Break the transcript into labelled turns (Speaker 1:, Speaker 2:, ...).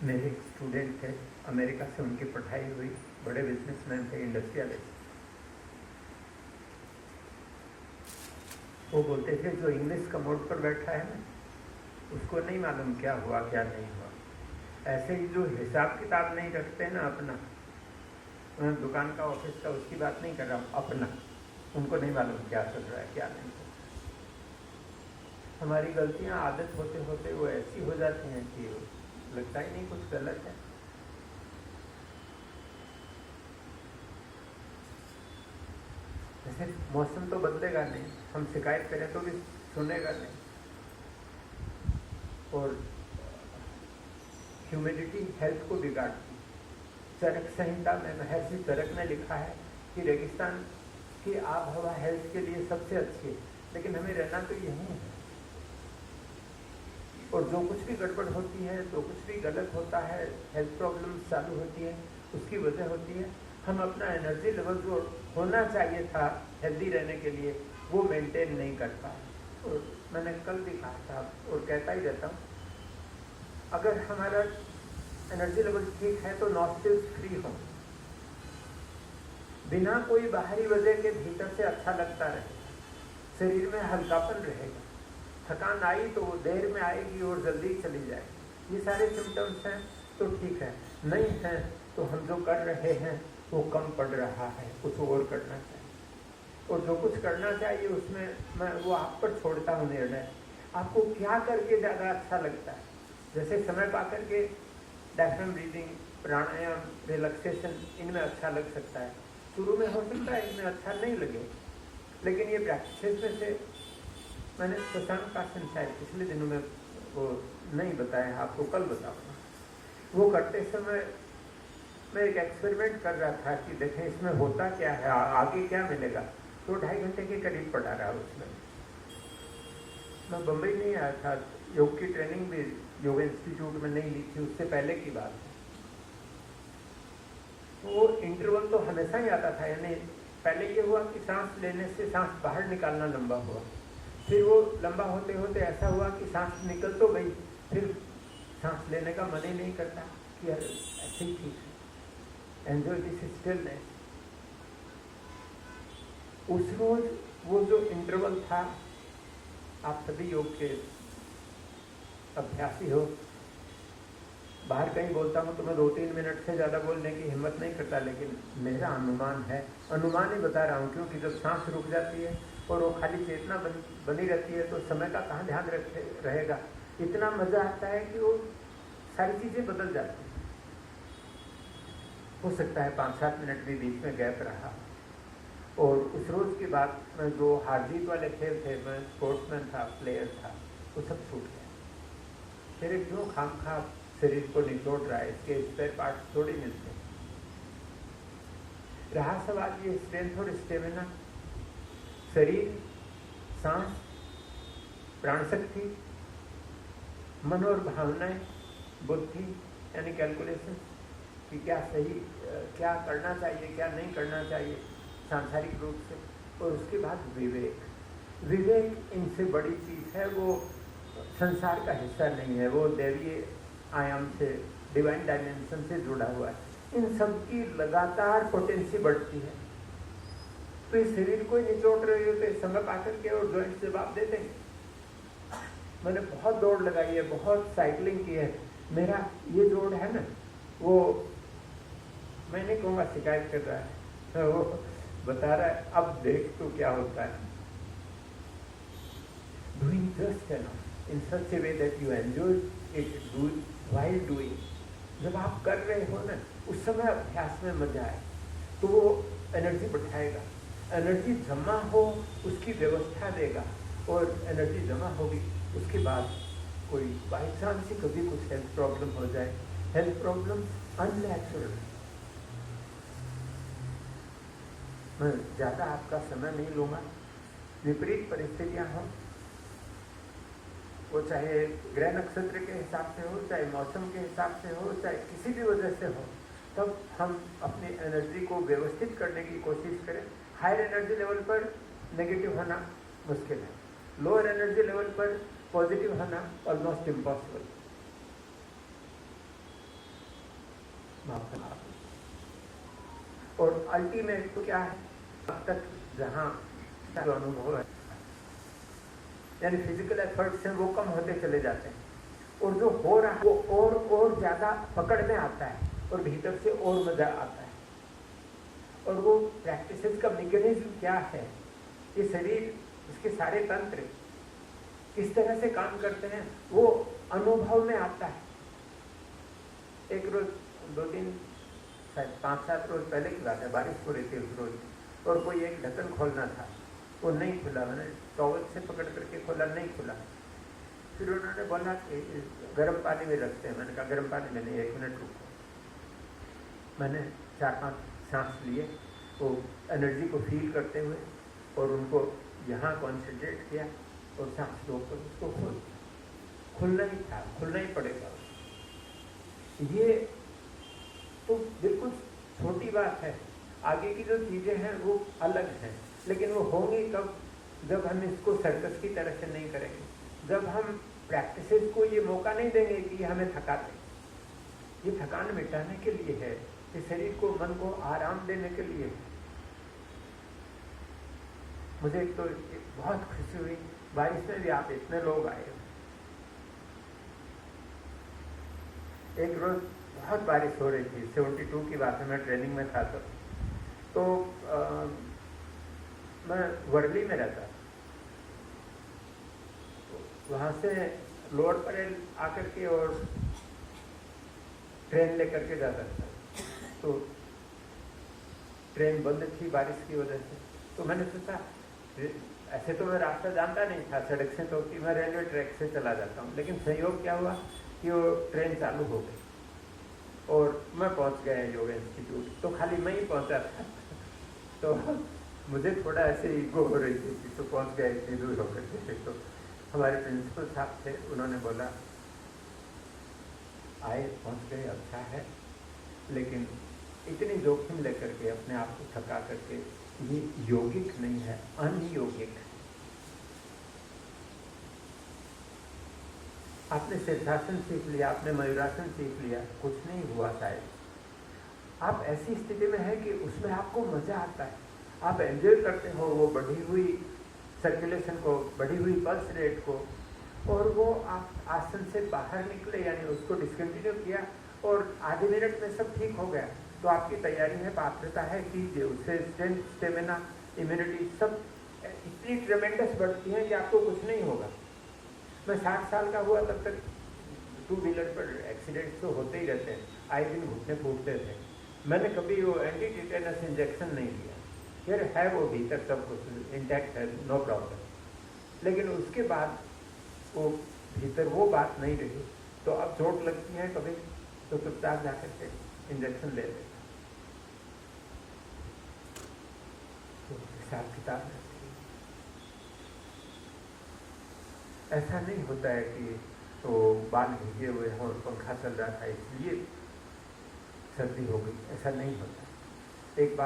Speaker 1: मेरे एक स्टूडेंट थे, अमेरिका से उनकी पढ़ाई हुई, बड़े बिजनेसमैन थे, इंडस्ट्रियलिस्ट। वो बोलते थे जो इंग्लिश कमोड पर बैठा है ना, उसको नहीं मालूम क्या हुआ क्या नहीं हुआ। ऐसे ही जो हिसाब किताब नहीं रखते ना अपना, मैं दुकान का ऑफिस का उसकी बात नहीं कर रहा हूँ, अपना, उनको नहीं मालूम क्या चल रहा है क्या नहीं चल रहा। हमारी गलतियाँ आदत होते होते वो ऐसी हो जाती हैं कि लगता ही नहीं कुछ गलत है। जैसे मौसम तो बदलेगा नहीं, हम शिकायत करें तो भी सुनेगा नहीं। और ह्यूमिडिटी हेल्थ को बिगाड़ती। चरक संहिता में महर्षि चरक ने लिखा है कि रेगिस्तान की आब हवा हेल्थ के लिए सबसे अच्छी है, लेकिन हमें रहना तो यहीं है। और जो कुछ भी गड़बड़ होती है, जो कुछ भी गलत होता है, हेल्थ प्रॉब्लम चालू होती है, उसकी वजह होती है हम अपना एनर्जी लेवल जो होना चाहिए था हेल्दी रहने के लिए, वो मेंटेन नहीं कर पाए। और मैंने कल भी कहा था और कहता ही रहता हूँ, अगर हमारा एनर्जी लेवल ठीक है तो नॉस्टिल्स फ्री हो, बिना कोई बाहरी वजह के भीतर से अच्छा लगता रहे, शरीर में हल्कापन रहेगा, थकान आई तो वो देर में आएगी और जल्दी चली जाएगी। ये सारे सिम्टम्स हैं तो ठीक है, नहीं है तो हम जो कर रहे हैं वो कम पड़ रहा है, कुछ और करना चाहिए। और जो कुछ करना चाहिए उसमें मैं वो आप पर छोड़ता हूँ निर्णय। आपको क्या करके ज़्यादा अच्छा लगता है? जैसे समय पा करके डायफ्राम ब्रीदिंग, प्राणायाम, रिलैक्सेशन, इनमें अच्छा लग सकता है। शुरू में हो सकता है इनमें अच्छा नहीं लगे, लेकिन ये प्रैक्टिस में से मैंने शशांक कासन शायद पिछले दिनों में वो नहीं बताया, आपको कल बताऊँगा। वो करते समय मैं एक एक्सपेरिमेंट कर रहा था कि देखें इसमें होता क्या है, आगे क्या मिलेगा। तो 2.5 घंटे के करीब पढ़ा रहा उसमें। मैं बम्बई नहीं आया था, योग की ट्रेनिंग भी योग इंस्टीट्यूट में नहीं ली थी, उससे पहले की बात है। तो वो इंटरवल तो हमेशा ही आता था, यानी पहले ये हुआ कि सांस लेने से सांस बाहर निकालना लंबा हुआ, फिर वो लंबा होते होते ऐसा हुआ कि सांस निकल तो गई, फिर सांस लेने का मन ही नहीं करता कि यार ऐसे ही ठीक है, एंजॉय दिस स्टिलनेस। उस रोज वो जो इंटरवल था, आप सभी योग के अभ्यासी हो, बाहर कहीं बोलता हूँ तो मैं 2-3 मिनट से ज़्यादा बोलने की हिम्मत नहीं करता, लेकिन मेरा अनुमान है, अनुमान ही बता रहा हूँ, क्योंकि जब सांस रुक जाती है और वो खाली चेतना बनी रहती है तो समय का कहाँ ध्यान रहेगा। इतना मज़ा आता है कि वो सारी चीज़ें बदल जाती हैं। हो सकता है 5-7 मिनट भी बीच में गैप रहा। और उस रोज़ के बाद में जो हार जीत वाले खेल थे, मैं स्पोर्ट्समैन था, प्लेयर था, वो सब छूट गया। फिर क्यों खामखा शरीर को निचोड़ रहा है, इसके स्पेयर पार्ट्स थोड़ी मिलते हैं। रहा सवाल ये स्ट्रेंथ और स्टेमिना, शरीर, सांस, प्राण शक्ति, मन और भावनाएं, बुद्धि यानी कैलकुलेशन कि क्या सही, क्या करना चाहिए क्या नहीं करना चाहिए सांसारिक रूप से, और उसके बाद विवेक। विवेक इनसे बड़ी चीज़ है, वो संसार का हिस्सा नहीं है, वो दैवीय आयाम से, डिवाइन डायमेंशन से जुड़ा हुआ है। इन सब की लगातार पोटेंसी बढ़ती है। तो इस शरीर को निचोड़ रहे हो तो समय पाकर के और जॉइंट जवाब दे देंगे। मैंने बहुत दौड़ लगाई है, बहुत साइकिलिंग की है, मेरा ये जोड़ है ना, वो मैं नहीं कहूँगा शिकायत कर रहा है, वो बता रहा है अब देख तो क्या होता है। Doing just enough in such A way that you enjoy it, do while doing. जब आप कर रहे हो ना, उस समय अभ्यास में मजा आए तो वो एनर्जी बढ़ाएगा। एनर्जी जमा हो उसकी व्यवस्था देगा, और एनर्जी जमा होगी उसके बाद कोई बाई चांस ही कभी कुछ हेल्थ प्रॉब्लम हो जाए, हेल्थ प्रॉब्लम अननेचुरल। मैं ज़्यादा आपका समय नहीं लूँगा। विपरीत परिस्थितियाँ हों, वो चाहे ग्रह नक्षत्र के हिसाब से हो, चाहे मौसम के हिसाब से हो, चाहे किसी भी वजह से हो, तब हम अपनी एनर्जी को व्यवस्थित करने की कोशिश करें। हायर एनर्जी लेवल पर नेगेटिव होना मुश्किल है, लोअर एनर्जी लेवल पर पॉजिटिव होना ऑलमोस्ट इम्पॉसिबल। और अल्टीमेट तो क्या है, अब तक जहाँ जो अनुभव है, यानी फिजिकल एफर्ट्स हैं वो कम होते चले जाते हैं, और जो हो रहा है वो और ज़्यादा पकड़ में आता है, और भीतर से और मज़ा आता है। और वो प्रैक्टिसेस का मैकेनिज्म क्या है, ये शरीर, इसके सारे तंत्र किस तरह से काम करते हैं, वो अनुभव में आता है। एक रोज 2-3 शायद 5-7 रोज पहले की बात है, बारिश हो रही थी उस रोज, और कोई एक ढक्कन खोलना था, वो नहीं खुला। मैंने टॉवल से पकड़ करके खोला, नहीं खुला। फिर उन्होंने बोला कि गर्म पानी में रखते हैं। मैंने कहा गर्म पानी में नहीं, 1 मिनट रुको। मैंने 4-5 सांस लिए, वो एनर्जी को फील करते हुए, और उनको यहाँ कॉन्सेंट्रेट किया, और सांस रोककर उसको खोल दिया। खुलना ही था, खुलना ही पड़ेगा। ये तो बिल्कुल छोटी बात है, आगे की जो चीज़ें हैं वो अलग हैं, लेकिन वो होंगी कब, जब हम इसको सर्कस की तरह से नहीं करेंगे, जब हम प्रैक्टिसेस को ये मौका नहीं देंगे कि ये हमें थका दे। ये थकान मिटाने के लिए है, ये शरीर को, मन को आराम देने के लिए। मुझे तो बहुत खुशी हुई, बारिश में भी आप इतने लोग आए। एक रोज बहुत बारिश हो रही थी, 72 की बात है, मैं ट्रेनिंग में था तो मैं वर्ली में रहता था, तो वहाँ से लोअर परेल आकर के और ट्रेन लेकर के जाता था। तो ट्रेन बंद थी बारिश की वजह से, तो मैंने सोचा, ऐसे तो मैं रास्ता जानता नहीं था सड़क से, तो कि मैं रेलवे ट्रैक से चला जाता हूँ। लेकिन संयोग क्या हुआ कि वो ट्रेन चालू हो गई और मैं पहुँच गया योगा इंस्टीट्यूट। तो खाली मैं ही पहुँचा था तो मुझे थोड़ा ऐसे ईगो हो रही थी कि तो पहुँच गया इतनी दूर होकर के। तो हमारे प्रिंसिपल साहब थे, उन्होंने बोला, आए पहुँच गए, अच्छा है, लेकिन इतनी जोखिम लेकर के अपने आप को थका करके, ये योगिक नहीं है, अनयोगिक है। आपने शीर्षासन सीख लिया, आपने मयूरासन सीख लिया, कुछ नहीं हुआ शायद। आप ऐसी स्थिति में है कि उसमें आपको मजा आता है, आप एंजॉय करते हो वो बढ़ी हुई सर्कुलेशन को, बढ़ी हुई पल्स रेट को, और वो आप आसन से बाहर निकले, यानी उसको डिस्कंटिन्यू किया और आधे मिनट में सब ठीक हो गया। तो आपकी तैयारी है, पात्रता है, कीजिए। उससे स्ट्रेंथ, स्टेमिना, इम्यूनिटी सब इतनी ट्रेमेंडस बढ़ती है कि आपको कुछ नहीं होगा। मैं 60 साल का हुआ तब तक 2 व्हीलर पर एक्सीडेंट्स तो होते ही रहते हैं, आए दिन घुटने फूटते थे। मैंने कभी वो एंटी टिटेनस इंजेक्शन नहीं लिया, फिर है वो भीतर सब कुछ इंटैक्ट है, नो प्रॉब्लम। लेकिन उसके बाद वो भीतर वो बात नहीं रही, तो अब चोट लगती है कभी तो चुपचाप जाकर के इंजेक्शन ले लेता। तो हिसाब किताब ऐसा नहीं होता है कि तो बाल भीगे हुए हैं और पंखा चल रहा था इसलिए सर्दी हो गई, ऐसा नहीं होता। एक बात